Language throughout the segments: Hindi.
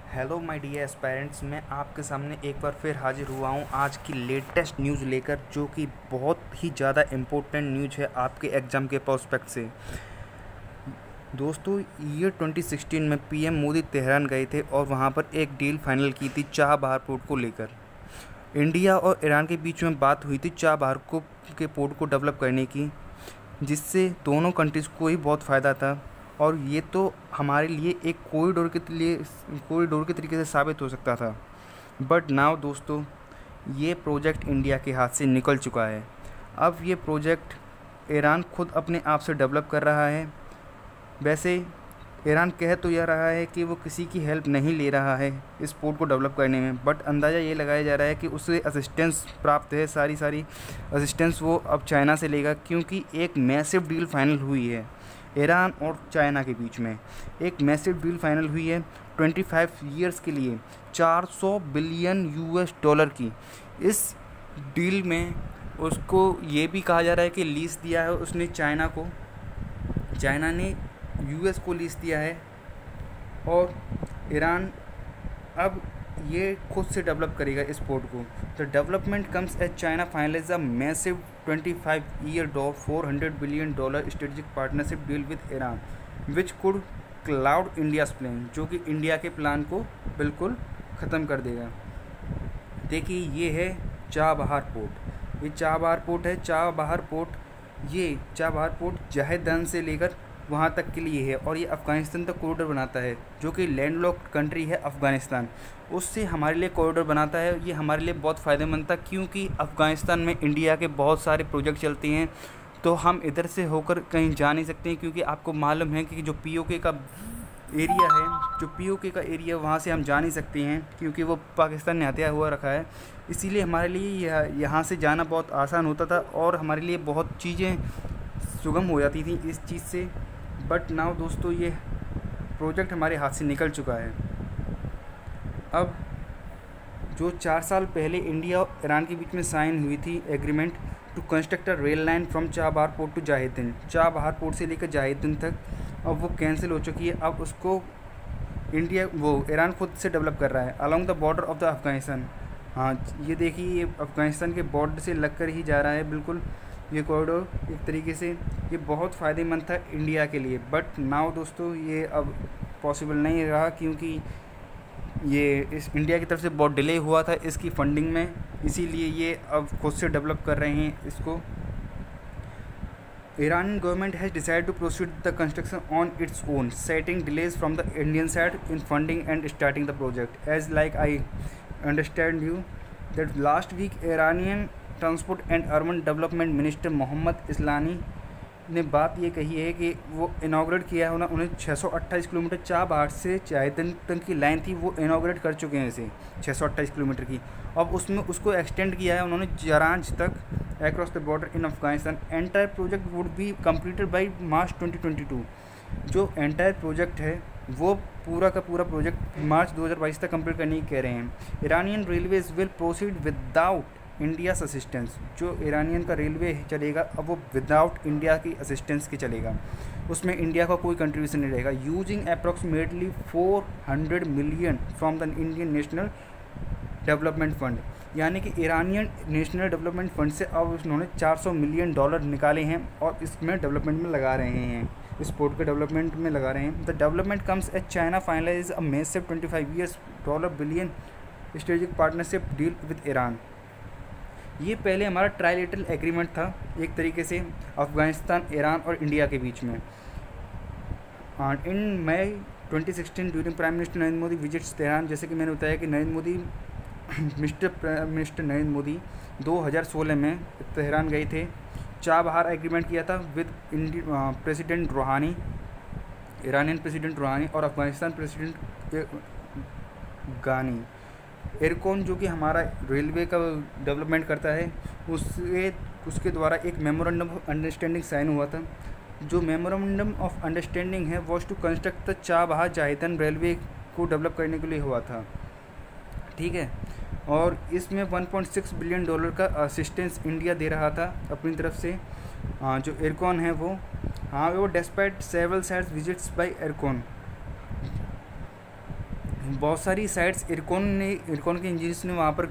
हेलो माय डियर एस्पायरेंट्स, मैं आपके सामने एक बार फिर हाजिर हुआ हूँ आज की लेटेस्ट न्यूज़ लेकर, जो कि बहुत ही ज़्यादा इम्पोर्टेंट न्यूज़ है आपके एग्ज़ाम के प्रोस्पेक्ट से। दोस्तों, ईयर 2016 में पीएम मोदी तेहरान गए थे और वहाँ पर एक डील फाइनल की थी चाबहार पोर्ट को लेकर। इंडिया और ईरान के बीच में बात हुई थी चाबहार के पोर्ट को डेवलप करने की, जिससे दोनों कंट्रीज़ को ही बहुत फ़ायदा था। और ये तो हमारे लिए एक कॉरिडोर के तरीके से साबित हो सकता था। बट नाउ दोस्तों, ये प्रोजेक्ट इंडिया के हाथ से निकल चुका है। अब ये प्रोजेक्ट ईरान खुद अपने आप से डेवलप कर रहा है। वैसे ईरान कह तो यह रहा है कि वो किसी की हेल्प नहीं ले रहा है इस पोर्ट को डेवलप करने में, बट अंदाज़ा ये लगाया जा रहा है कि उसे असिस्टेंस प्राप्त है। सारी असिस्टेंस वो अब चाइना से लेगा, क्योंकि एक मैसिव डील फाइनल हुई है ईरान और चाइना के बीच में। एक मैसिव डील फाइनल हुई है 25 ईयर्स के लिए, 400 बिलियन यूएस डॉलर की। इस डील में उसको ये भी कहा जा रहा है कि लीज दिया है उसने चाइना को, चाइना ने यूएस को लीज दिया है, और ईरान अब ये खुद से डेवलप करेगा इस पोर्ट को। The development comes as China finalise a massive 25-year $400 billion strategic partnership deal with Iran, which could cloud India's plan, जो कि इंडिया के प्लान को बिल्कुल ख़त्म कर देगा। देखिए, ये है चाबहार पोर्ट। ये चाबहार पोर्ट है। ये चाबहार पोर्ट जहेदन से लेकर वहाँ तक के लिए है, और ये अफ़गानिस्तान तक कॉरिडोर बनाता है, जो कि लैंडलॉक्ड कंट्री है अफ़गानिस्तान, उससे हमारे लिए कॉरिडोर बनाता है। ये हमारे लिए बहुत फ़ायदेमंद था, क्योंकि अफ़गानिस्तान में इंडिया के बहुत सारे प्रोजेक्ट चलते हैं, तो हम इधर से होकर कहीं जा नहीं सकते हैं। क्योंकि आपको मालूम है कि जो पीओके का एरिया वहाँ से हम जा नहीं सकते हैं, क्योंकि वो पाकिस्तान ने हथिया हुआ रखा है। इसीलिए हमारे लिए यहाँ से जाना बहुत आसान होता था, और हमारे लिए बहुत चीज़ें सुगम हो जाती थी इस चीज़ से। बट नाउ दोस्तों, ये प्रोजेक्ट हमारे हाथ से निकल चुका है। अब जो 4 साल पहले इंडिया और ईरान के बीच में साइन हुई थी agreement to construct a rail line from Chabahar port to Zahedan, Chabahar port से लेकर जाहिदन तक, अब वो कैंसिल हो चुकी है। अब उसको ईरान खुद से डेवलप कर रहा है along the border of the Afghanistan. हाँ, ये देखिए, ये अफ़गानिस्तान के बॉर्डर से लग कर ही जा रहा है बिल्कुल ये कॉरिडोर। एक तरीके से ये बहुत फ़ायदेमंद था इंडिया के लिए। बट नाउ दोस्तों, ये अब पॉसिबल नहीं रहा, क्योंकि ये इस इंडिया की तरफ से बहुत डिले हुआ था इसकी फंडिंग में, इसीलिए ये अब खुद से डेवलप कर रहे हैं इसको। Iranian government has decided to proceed the construction on its own, citing delays from the Indian side in funding and starting the project. As like I understand you, that last week Iranian Transport and Urban Development Minister Mohammad Islami ने बात ये कही है कि वो इनाग्रेट किया है उन्हें 628 किलोमीटर चाबहार से जाहिदन तक की लाइन थी, वो इनाग्रेट कर चुके हैं इसे 628 किलोमीटर की। अब उसमें उसको एक्सटेंड किया है उन्होंने जरांज तक across the border in Afghanistan. Entire project would be completed by मार्च 2022। जो एंटायर प्रोजेक्ट है वो पूरा का पूरा प्रोजेक्ट मार्च 2022 तक कंप्लीट करने की कह रहे हैं। Iranian railways will proceed without India's assistance. जो ईरानियन का रेलवे चलेगा अब वो विदाउट इंडिया की असिस्टेंस के चलेगा, उसमें इंडिया का कोई कंट्रीब्यूशन नहीं रहेगा। Using approximately 400 million from the Indian national development fund, यानी कि ईरानियन नेशनल डेवलपमेंट फंड से अब उन्होंने 400 मिलियन डॉलर निकाले हैं और इसमें डेवलपमेंट में लगा रहे हैं, इस पोर्ट के डेवलपमेंट में लगा रहे हैं। The development comes as China finalise a massive $25 billion strategic partnership deal with Iran. ये पहले हमारा ट्राइलेटरल एग्रीमेंट था एक तरीके से अफ़गानिस्तान, ईरान और इंडिया के बीच में। इन मई 2016 during prime minister Narendra Modi visits Tehran, जैसे कि मैंने बताया कि प्राइम मिनिस्टर नरेंद्र मोदी 2016 में तेहरान गए थे। चाबहार एग्रीमेंट किया था विद प्रेसिडेंट रूहानी, ईरानियन प्रेसिडेंट रूहानी और अफ़गानिस्तान प्रेसिडेंट गानी। एरकॉन, जो कि हमारा रेलवे का डेवलपमेंट करता है, उसके द्वारा एक मेमोरेंडम ऑफ अंडरस्टैंडिंग साइन हुआ था। जो मेमोरेंडम ऑफ अंडरस्टैंडिंग है was to construct the Chabahar Zahedan railway को डेवलप करने के लिए हुआ था, ठीक है। और इसमें $1.6 बिलियन का असिस्टेंस इंडिया दे रहा था अपनी तरफ से। जो एरकॉन है वो despite several sites visits by Ircon, बहुत सारी साइट्स इरकॉन के इंजीनियर्स ने वहाँ पर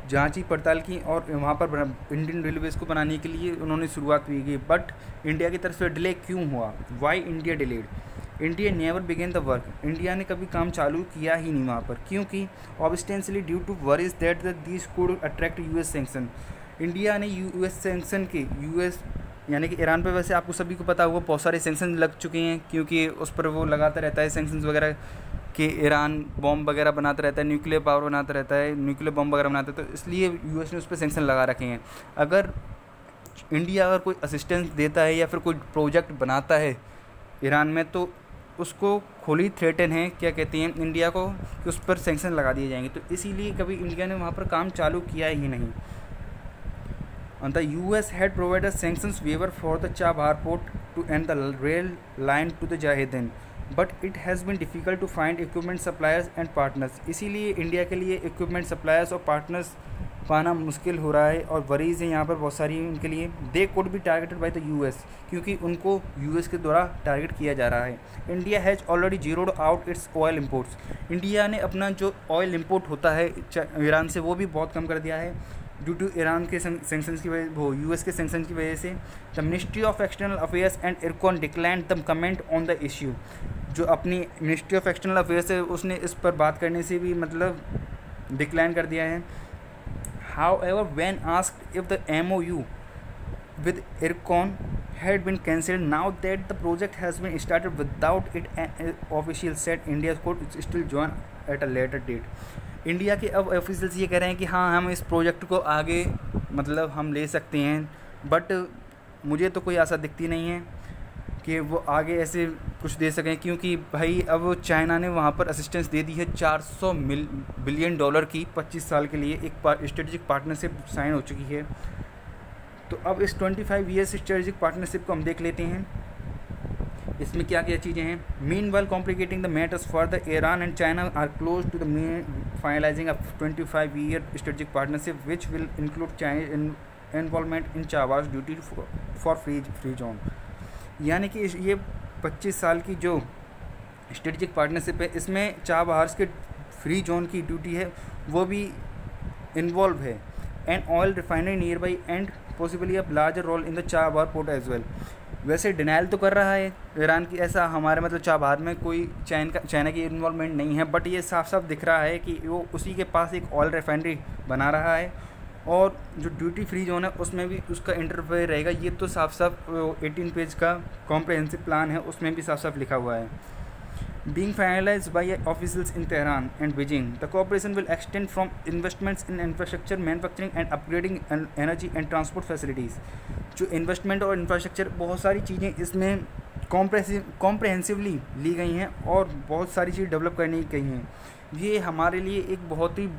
जांची पड़ताल की और वहाँ पर इंडियन रेलवेज़ को बनाने के लिए उन्होंने शुरुआत की गई। बट इंडिया की तरफ से डिले क्यों हुआ? Why India delayed? India never began the work. India ने कभी काम चालू किया ही नहीं वहाँ पर, क्योंकि ostensibly due to worries that these could attract US sanction. India ने यूएस सैंक्शन के यूएस यानी कि ईरान पे, वैसे आपको सभी को पता होगा बहुत सारे सैंक्शन लग चुके हैं, क्योंकि उस पर वो लगाता रहता है सैंक्शंस वगैरह कि ईरान बॉम्ब वगैरह बनाता रहता है, न्यूक्लियर पावर बनाता रहता है, न्यूक्लियर बॉम्ब वगैरह बनाता है, तो इसलिए यूएस ने उस पर सैंक्शन लगा रखे हैं। अगर इंडिया अगर कोई असिस्टेंस देता है या फिर कोई प्रोजेक्ट बनाता है ईरान में, तो उसको खुली थ्रेटन है, क्या कहते हैं, इंडिया को, कि उस पर सैंक्शन लगा दिए जाएंगे। तो इसीलिए कभी इंडिया ने वहाँ पर काम चालू किया ही नहीं। And the US had provided sanctions waiver for the Chabahar port to end the rail line to the Mujahideen, but it has been difficult to find equipment suppliers and partners. इसीलिए इंडिया के लिए equipment suppliers और partners पाना मुश्किल हो रहा है, और वरीज हैं यहाँ पर बहुत सारी उनके लिए। They could be targeted by the US, क्योंकि उनको यूएस के द्वारा टारगेट किया जा रहा है। India has already zeroed out its oil imports. India ने अपना जो ऑयल इम्पोर्ट होता है ईरान से, वो भी बहुत कम कर दिया है ड्यू टू ईरान के सैंक्शंस की वजह, वो यूएस के सैंक्शन की वजह से। The ministry of external affairs and IRCON declined the comment on the issue. जो अपनी मिनिस्ट्री ऑफ एक्सटर्नल अफेयर्स है, उसने इस पर बात करने से भी मतलब डिक्लाइन कर दिया है। However, when asked if the MOU with Ircon had been cancelled now that the project has been started without it, an official said India could still join at a later date। India के अब ऑफिशियल्स ये कह रहे हैं कि हाँ, हम इस प्रोजेक्ट को आगे मतलब हम ले सकते हैं, बट मुझे तो कोई आशा दिखती नहीं है कि वो आगे ऐसे कुछ दे सकें, क्योंकि भाई अब चाइना ने वहाँ पर असिस्टेंस दे दी है $400 बिलियन की 25 साल के लिए। एक स्ट्रेटेजिक पार्टनरशिप साइन हो चुकी है। तो अब इस 25 ईयर्स स्ट्रेटेजिक पार्टनरशिप को हम देख लेते हैं, इसमें क्या क्या चीज़ें हैं। Meanwhile complicating the matters for the Iran and China are close to the finalising a 25 year strategic partnership which will include China involvement in Chabahar's duty for free zone. यानी कि ये 25 साल की जो स्ट्रेटेजिक पार्टनरशिप है, इसमें चाबहार के फ्री जोन की ड्यूटी है वो भी इन्वॉल्व है। And oil refinery nearby and possibly a larger role in the Chabahar port as well. वैसे डिनाइल तो कर रहा है ईरान की, ऐसा हमारे मतलब चाबहार में कोई चाइना की इन्वॉल्वमेंट नहीं है, बट ये साफ साफ दिख रहा है कि वो उसी के पास एक ऑयल रिफाइनरी बना रहा है, और जो ड्यूटी फ्री जोन है उसमें भी उसका इंटरफेयर रहेगा। ये तो साफ साफ 18 पेज का कॉम्प्रहेंसिव प्लान है, उसमें भी साफ साफ लिखा हुआ है। Being finalised by officials in Tehran and Beijing, the cooperation will extend from investments in infrastructure, manufacturing and upgrading energy and transport facilities. जो इन्वेस्टमेंट और इंफ्रास्ट्रक्चर, बहुत सारी चीज़ें इसमें कॉम्प्रहेंसिवली ली गई हैं और बहुत सारी चीज़ डेवलप करनी गई हैं। ये हमारे लिए एक बहुत ही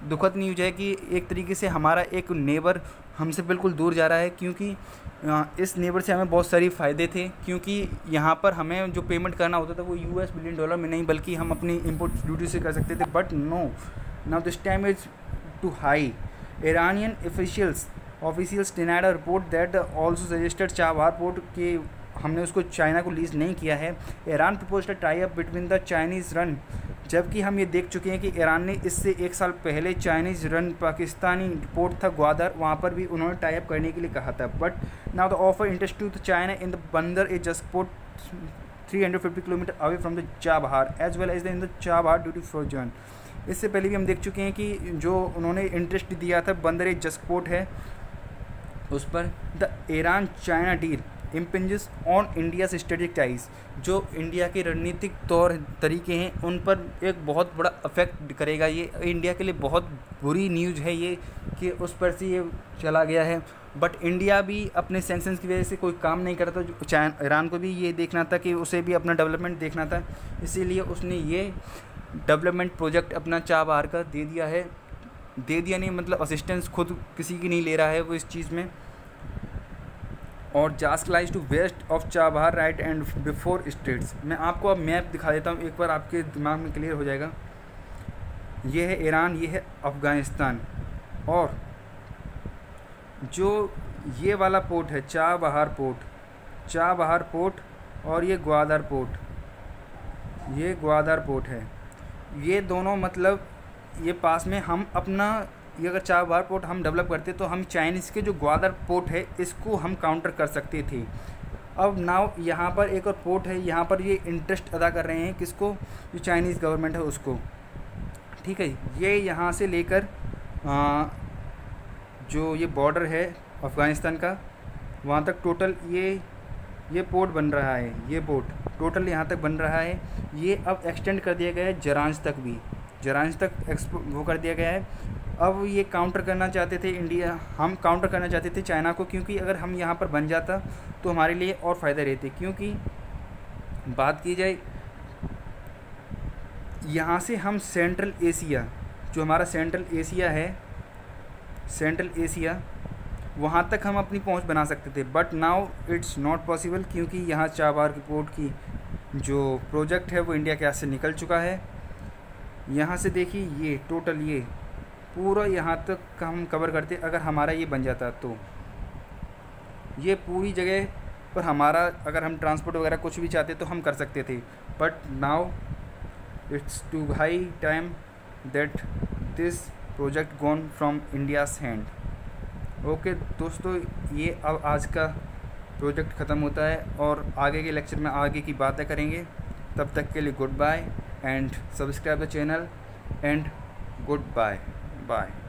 दुखद न्यूज है कि एक तरीके से हमारा एक नेबर हमसे बिल्कुल दूर जा रहा है, क्योंकि इस नेबर से हमें बहुत सारी फ़ायदे थे, क्योंकि यहाँ पर हमें जो पेमेंट करना होता था वो US बिलियन में नहीं, बल्कि हम अपनी इंपोर्ट ड्यूटी से कर सकते थे। But no, now this time is too high. Iranian officials denied a report that also suggested Chabahar port के हमने उसको चाइना को लीज नहीं किया है। Iran proposed a tie up between the Chinese run, जबकि हम ये देख चुके हैं कि ईरान ने इससे 1 साल पहले चाइनीज़ रन पाकिस्तानी पोर्ट था ग्वादर, वहाँ पर भी उन्होंने टाई अप करने के लिए कहा था। But now the offer interest to the China in the Bandar e Jask port 350 kilometres away from the Chabahar as well as in the Chabahar duty free zone. इससे पहले भी हम देख चुके हैं कि जो उन्होंने इंटरेस्ट दिया था बंदर ए जसपोर्ट है उस पर। The Iran China deal impinges on India strategic ties, जो इंडिया के रणनीतिक तौर तरीके हैं उन पर एक बहुत बड़ा अफेक्ट करेगा। ये इंडिया के लिए बहुत बुरी न्यूज़ है ये कि उस पर से ये चला गया है। बट इंडिया भी अपने सैंक्शंस की वजह से कोई काम नहीं कर रहा था। ईरान को भी ये देखना था कि उसे भी अपना डेवलपमेंट देखना था, इसीलिए उसने ये डेवलपमेंट प्रोजेक्ट अपना चाबहार का दे दिया है। दे दिया नहीं मतलब असिस्टेंस खुद किसी की नहीं ले रहा है वो इस चीज़ में। और Jask lies to west of Chabahar right and before states. मैं आपको अब मैप दिखा देता हूँ, एक बार आपके दिमाग में क्लियर हो जाएगा। ये है ईरान, ये है अफ़गानिस्तान, और जो ये वाला पोर्ट है चाबहार पोर्ट, और ये ग्वादर पोर्ट, ये ग्वादर पोर्ट है। ये दोनों मतलब ये पास में हम अपना, ये अगर चाबहार पोर्ट हम डेवलप करते तो हम चाइनीज़ के जो ग्वादर पोर्ट है इसको हम काउंटर कर सकते थे। अब नाउ यहाँ पर एक और पोर्ट है, यहाँ पर ये इंटरेस्ट अदा कर रहे हैं किसको, जो चाइनीज़ गवर्नमेंट है उसको। ठीक है, ये यहाँ से लेकर जो ये बॉर्डर है अफ़गानिस्तान का, वहाँ तक टोटल ये पोर्ट बन रहा है। ये पोर्ट टोटल यहाँ तक बन रहा है। ये अब एक्सटेंड कर दिया गया है जरांज तक भी, जरांज तक वो कर दिया गया है। अब ये काउंटर करना चाहते थे इंडिया, हम काउंटर करना चाहते थे चाइना को, क्योंकि अगर हम यहाँ पर बन जाता तो हमारे लिए और फ़ायदा रहते। क्योंकि बात की जाए यहाँ से हम सेंट्रल एशिया, जो हमारा सेंट्रल एशिया है, सेंट्रल एशिया वहाँ तक हम अपनी पहुँच बना सकते थे। But now it's not possible, क्योंकि यहाँ चाबहार पोर्ट की जो प्रोजेक्ट है वो इंडिया के हाथ से निकल चुका है। यहाँ से देखिए ये टोटल ये पूरा यहाँ तक हम कवर करते अगर हमारा ये बन जाता तो। ये पूरी जगह पर हमारा अगर हम ट्रांसपोर्ट वगैरह कुछ भी चाहते तो हम कर सकते थे। But now it's too high time that this project gone from India's hand. Okay दोस्तों, ये अब आज का प्रोजेक्ट ख़त्म होता है और आगे के लेक्चर में आगे की बातें करेंगे। तब तक के लिए goodbye and subscribe the channel and goodbye bye.